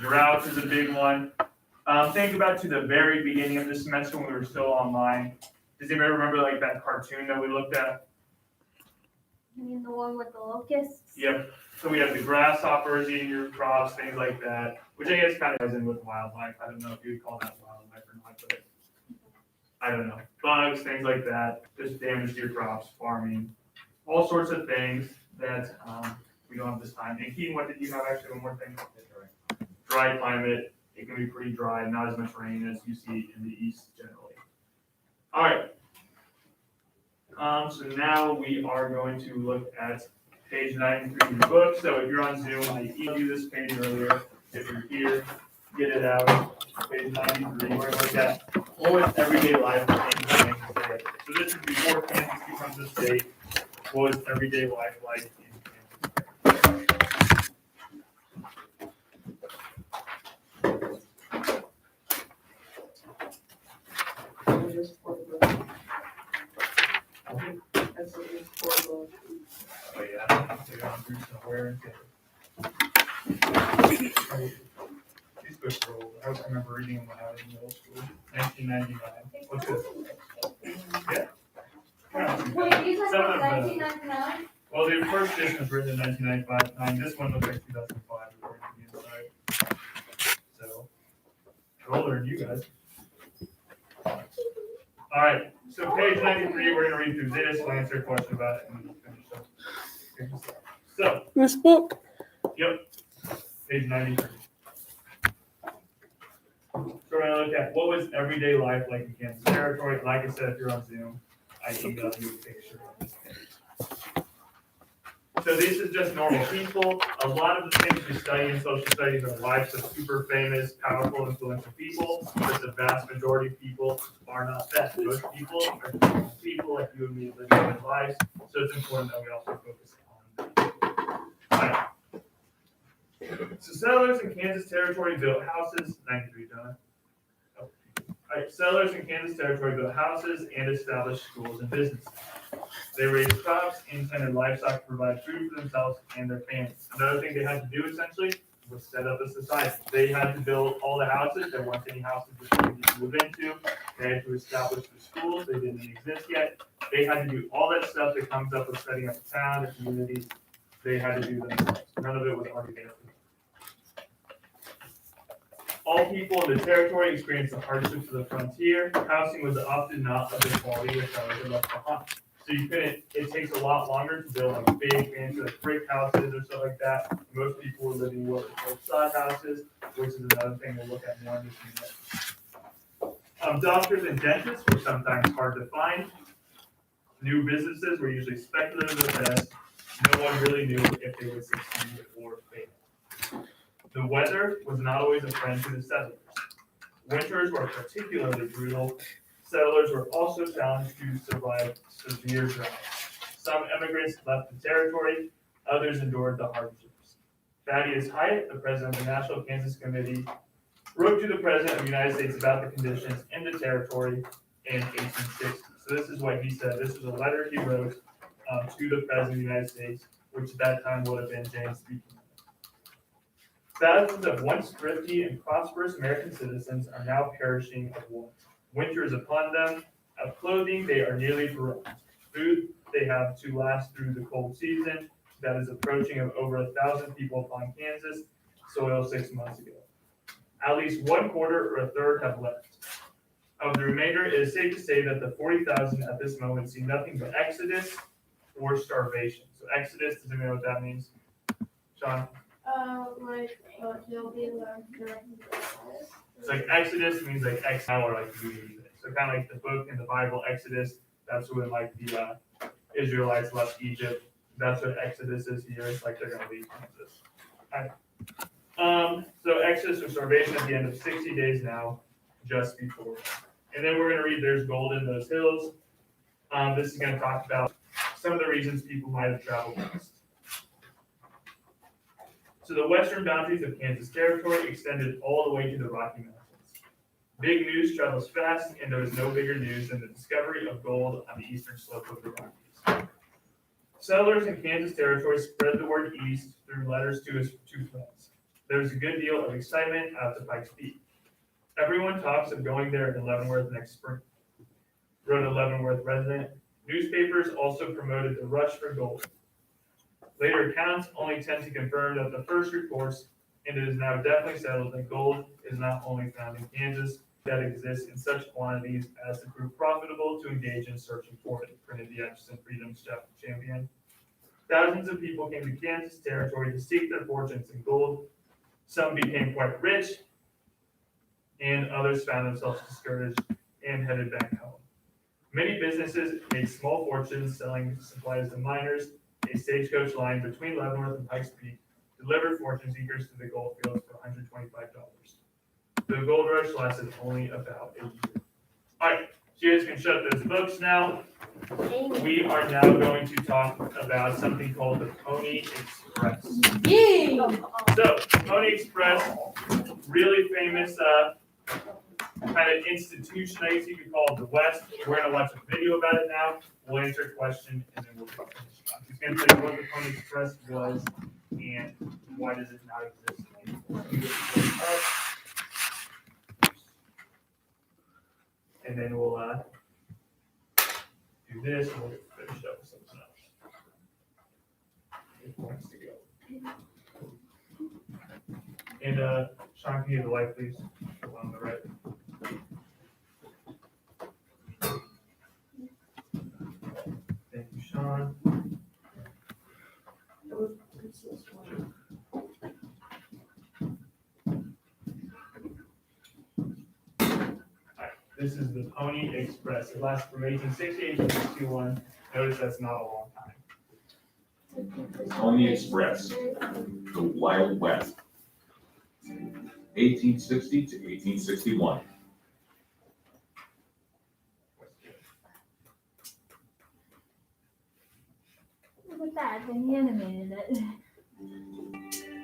Drought is a big one. Think about to the very beginning of the semester when we were still online. Does anybody remember like that cartoon that we looked at? You mean the one with the locusts? Yep. So we have the grasshoppers eating your crops, things like that, which I guess kind of ties in with wildlife. I don't know if you'd call that wildlife or not, but I don't know. Bugs, things like that, just damage to your crops, farming, all sorts of things that we don't have this time. And Keaton, what did you have actually? One more thing. Dry climate. It can be pretty dry, not as much rain as you see in the east generally. All right. So now we are going to look at page 93 of your book. So if you're on Zoom, I emailed you this page earlier. If you're here, get it out. Page 93, we're going to look at what was everyday life in Kansas State. So this is before Kansas becomes a state. What was everyday life like in Kansas State? Oh yeah, so you're on through somewhere. These books are old. I remember reading them when I was in middle school. 1999. What's this? Yeah. Wait, you said Some of the- 1999? Well, the first edition was written in 1995. This one looks like 2005 according to the inside. So, I'm older than you guys. All right. So page 93, we're going to read through this. We'll answer a question about it and we'll finish up. So, This book. yep, page 93. So we're going to look at what was everyday life like in Kansas Territory. Like I said, if you're on Zoom, I emailed you a picture of this page. So this is just normal people. A lot of the things we study in social studies are lives of super famous, powerful, influential people. But the vast majority of people are not that. Most people are normal people like you and me living their lives. So it's important that we also focus on them. All right. So settlers in Kansas Territory built houses. 93, Jonah. Oh. All right. Settlers in Kansas Territory built houses and established schools and businesses. They raised crops and tended livestock to provide food for themselves and their families. Another thing they had to do essentially was set up a society. They had to build all the houses. There weren't any houses that they could move into. They had to establish the schools. They didn't exist yet. They had to do all that stuff that comes up with setting up a town, a community. They had to do themselves. None of it was already there. All people in the territory experienced the hardships of the frontier. Housing was often not of the quality that settlers were left behind. So you couldn't, it takes a lot longer to build like big fancy like brick houses or stuff like that. Most people were living in what we call sod houses, which is another thing we'll look at more in this minute. Doctors and dentists were sometimes hard to find. New businesses were usually speculative at best. No one really knew if they would succeed or fail. The weather was not always a friend to the settlers. Winters were particularly brutal. Settlers were also challenged to survive severe drought. Some immigrants left the territory, others endured the hardships. Thaddeus Hyatt, the president of the National Kansas Committee, wrote to the president of the United States about the conditions in the territory in 1860. So this is what he said. This was a letter he wrote to the president of the United States, which at that time would have been James B. Thousands of once thrifty and prosperous American citizens are now perishing of want. Winter is upon them. Of clothing, they are nearly bereft. Food, they have to last through the cold season that is approaching of over 1,000 people upon Kansas soil 6 months ago. At least one quarter or a third have left. Of the remainder, it is safe to say that the 40,000 at this moment see nothing but exodus or starvation. So exodus, does anybody know what that means? Sean? They'll be left. It's like Exodus means like exile or like leaving. So kind of like the book in the Bible, Exodus, that's when like the Israelites left Egypt. That's what Exodus is here. It's like they're going to leave Kansas. Right. So Exodus or starvation at the end of 60 days now, just before. And then we're going to read There's Gold in Those Hills. This is going to talk about some of the reasons people might have traveled west. So the western boundaries of Kansas Territory extended all the way to the Rocky Mountains. Big news travels fast, and there was no bigger news than the discovery of gold on the eastern slope of the Rockies. Settlers in Kansas Territory spread the word east through letters to his two friends. there's a good deal of excitement out to Pikes Peak. Everyone talks of going there in Leavenworth next spring, wrote a Leavenworth resident. Newspapers also promoted the rush for gold. Later accounts only tend to confirm that the first reports, and it is now definitely settled that gold is not only found in Kansas, that exists in such quantities as to prove profitable to engage in searching for it, printed the Atchison Freedom Champion. Thousands of people came to Kansas Territory to seek their fortunes in gold. Some became quite rich, and others found themselves discouraged and headed back home. Many businesses made small fortunes selling supplies to miners. A stagecoach line between Leavenworth and Pikes Peak delivered fortune seekers to the gold fields for $125. The gold rush lasted only about a year. All right, so you guys can shut those books now. We are now going to talk about something called the Pony Express. Yay! So, Pony Express, really famous kind of institution, I guess you could call it, the West. We're going to watch a video about it now. We'll answer a question, and then we'll finish. He's going to tell you what the Pony Express was and why does it not exist anymore. And then we'll do this, and we'll finish up with something else. 8 points to go. And Sean, can you have the light, please? The one on the right. Thank you, Sean. This is the Pony Express. It lasted from 1868 to 1861. Notice that's not a long time. Pony Express, the Wild West, 1860 to 1861. Look at that, they animated it.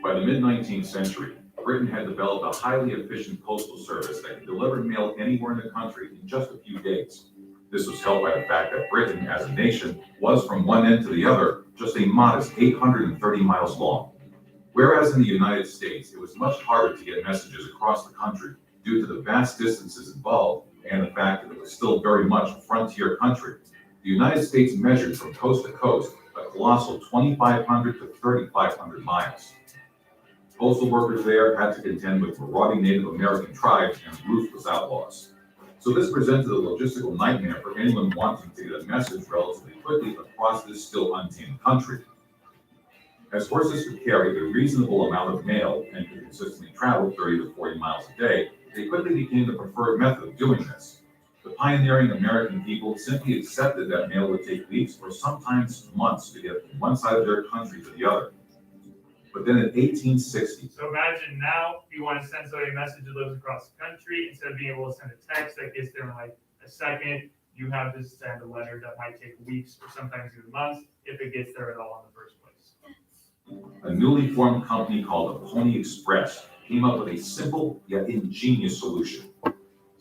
By the mid-19th century, Britain had developed a highly efficient postal service that could deliver mail anywhere in the country in just a few days. This was helped by the fact that Britain, as a nation, was from one end to the other just a modest 830 miles long. Whereas in the United States, it was much harder to get messages across the country due to the vast distances involved and the fact that it was still very much a frontier country. The United States measured from coast to coast a colossal 2,500 to 3,500 miles. Postal workers there had to contend with marauding Native American tribes and ruthless outlaws. So this presented a logistical nightmare for anyone wanting to get a message relatively quickly across this still untamed country. As horses could carry a reasonable amount of mail and could consistently travel 30 to 40 miles a day, they quickly became the preferred method of doing this. The pioneering American people simply accepted that mail would take weeks or sometimes months to get from one side of their country to the other. But then in 1860, So imagine now, if you want to send somebody a message that lives across the country, instead of being able to send a text that gets there in like a second, you have to send a letter that might take weeks or sometimes even months if it gets there at all in the first place. a newly formed company called the Pony Express came up with a simple yet ingenious solution.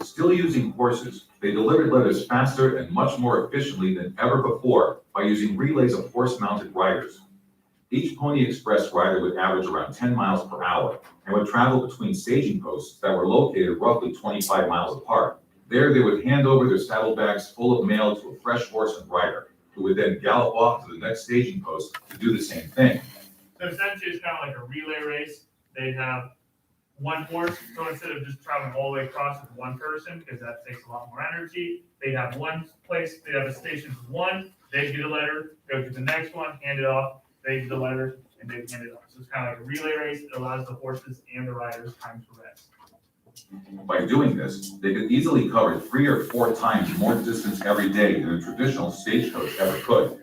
Still using horses, they delivered letters faster and much more efficiently than ever before by using relays of horse-mounted riders. Each Pony Express rider would average around 10 miles per hour and would travel between staging posts that were located roughly 25 miles apart. There, they would hand over their saddlebags full of mail to a fresh horse and rider, who would then gallop off to the next staging post to do the same thing. So essentially, it's kind of like a relay race. They'd have one horse, so instead of just traveling all the way across with one person, because that takes a lot more energy, they'd have one place, they'd have a station for one, they'd get a letter, go to the next one, hand it off, they get the letter, and they hand it off. So it's kind of like a relay race. It allows the horses and the riders time to rest. By doing this, they could easily cover 3 or 4 times more distance every day than a traditional stagecoach ever could.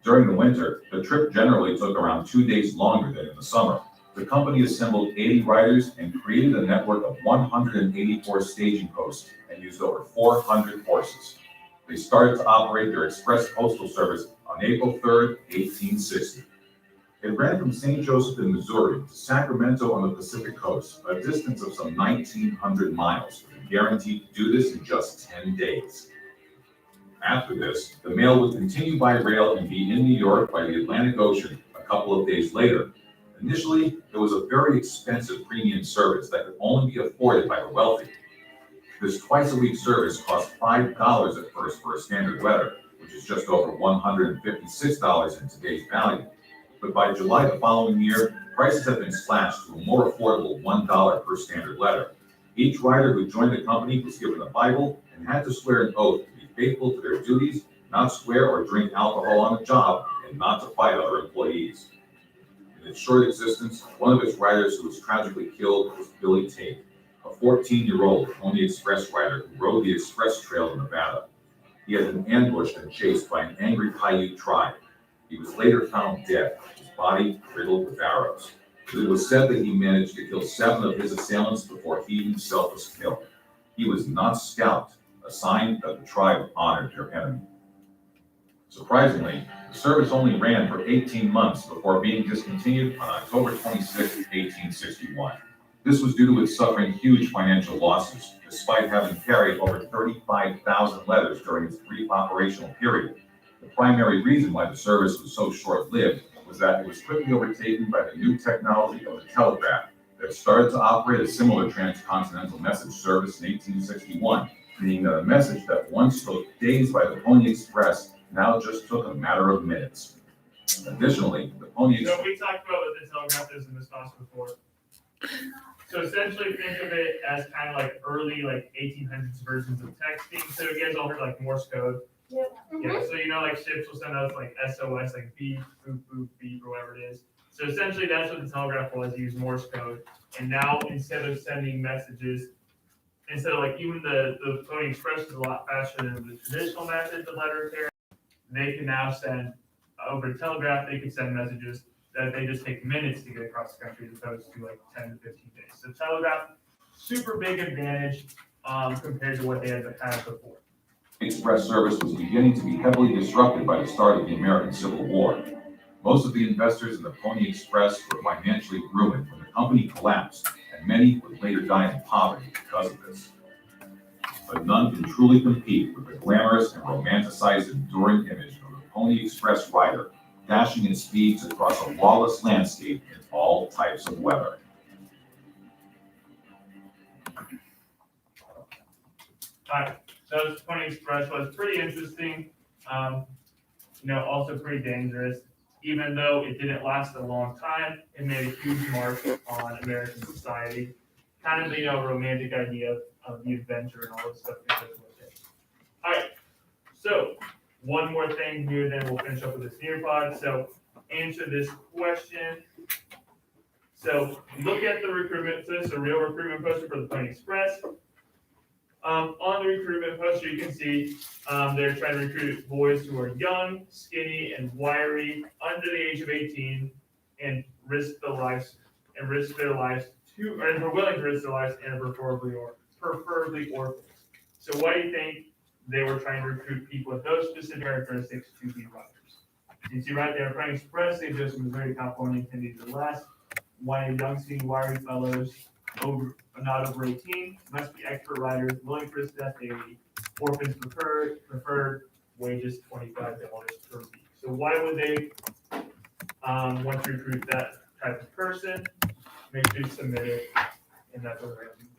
During the winter, the trip generally took around 2 days longer than in the summer. The company assembled 80 riders and created a network of 184 staging posts and used over 400 horses. They started to operate their express postal service on April 3rd, 1860. It ran from St. Joseph in Missouri to Sacramento on the Pacific coast, a distance of some 1,900 miles, guaranteed to do this in just 10 days. After this, the mail would continue by rail and be in New York by the Atlantic Ocean a couple of days later. Initially, it was a very expensive premium service that could only be afforded by the wealthy. This twice-a-week service cost $5 at first for a standard letter, which is just over $156 in today's value. But by July the following year, prices have been slashed to a more affordable $1 per standard letter. Each rider who joined the company was given a Bible and had to swear an oath to be faithful to their duties, not swear or drink alcohol on the job, and not to fight other employees. In its short existence, one of its riders who was tragically killed was Billy Tate, a 14-year-old Pony Express rider who rode the Express Trail in Nevada. He had been ambushed and chased by an angry Paiute tribe. He was later found dead, his body riddled with arrows. It was said that he managed to kill 7 of his assailants before he himself was killed. He was not scalped, a sign that the tribe honored their enemy. Surprisingly, the service only ran for 18 months before being discontinued on October 26, 1861. This was due to it suffering huge financial losses, despite having carried over 35,000 letters during its brief operational period. The primary reason why the service was so short-lived was that it was quickly overtaken by the new technology of the telegraph that started to operate a similar transcontinental message service in 1861, meaning that a message that once took days by the Pony Express now just took a matter of minutes. Additionally, the Pony Express... So we talked about what the telegraph is in this class before. So essentially think of it as kind of like early 1800s versions of texting. So you guys all heard like Morse code. Yep. Yeah, so like ships will send out like SOS, like beep, boop, boop, beep, or whatever it is. So essentially that's what the telegraph was, use Morse code. And now instead of sending messages, instead of like even the Pony Express is a lot faster than the traditional method, the letter carrier, they can now send over the telegraph, they can send messages that they just take minutes to get across the country as opposed to like 10 to 15 days. So telegraph, super big advantage compared to what they had before. Express service was beginning to be heavily disrupted by the start of the American Civil War. Most of the investors in the Pony Express were financially ruined when the company collapsed, and many would later die in poverty because of this. But none can truly compete with the glamorous and romanticized enduring image of the Pony Express rider dashing its speeds across a lawless landscape in all types of weather. Alright, so this Pony Express was pretty interesting, also pretty dangerous. Even though it didn't last a long time, it made a huge mark on American society. Kind of, romantic idea of the adventure and all this stuff that goes with it. Alright, so one more thing here, then we'll finish up with this Nearpod. So answer this question. So look at the recruitment, so this is a real recruitment poster for the Pony Express. On the recruitment poster, you can see they're trying to recruit boys who are young, skinny, and wiry, under the age of 18, and risk their lives, and are willing to risk their lives, and preferably orphans. So why do you think they were trying to recruit people with those specific characteristics to be riders? You see right there, Pony Express, St. Joseph, Missouri, California, 10 days or less. Wanted young, skinny, wiry fellows not over 18, must be expert riders, willing to risk death daily. Orphans preferred, wages $25 per week. So why would they want to recruit that type of person? Make sure you submit it, and that's what we're going to do.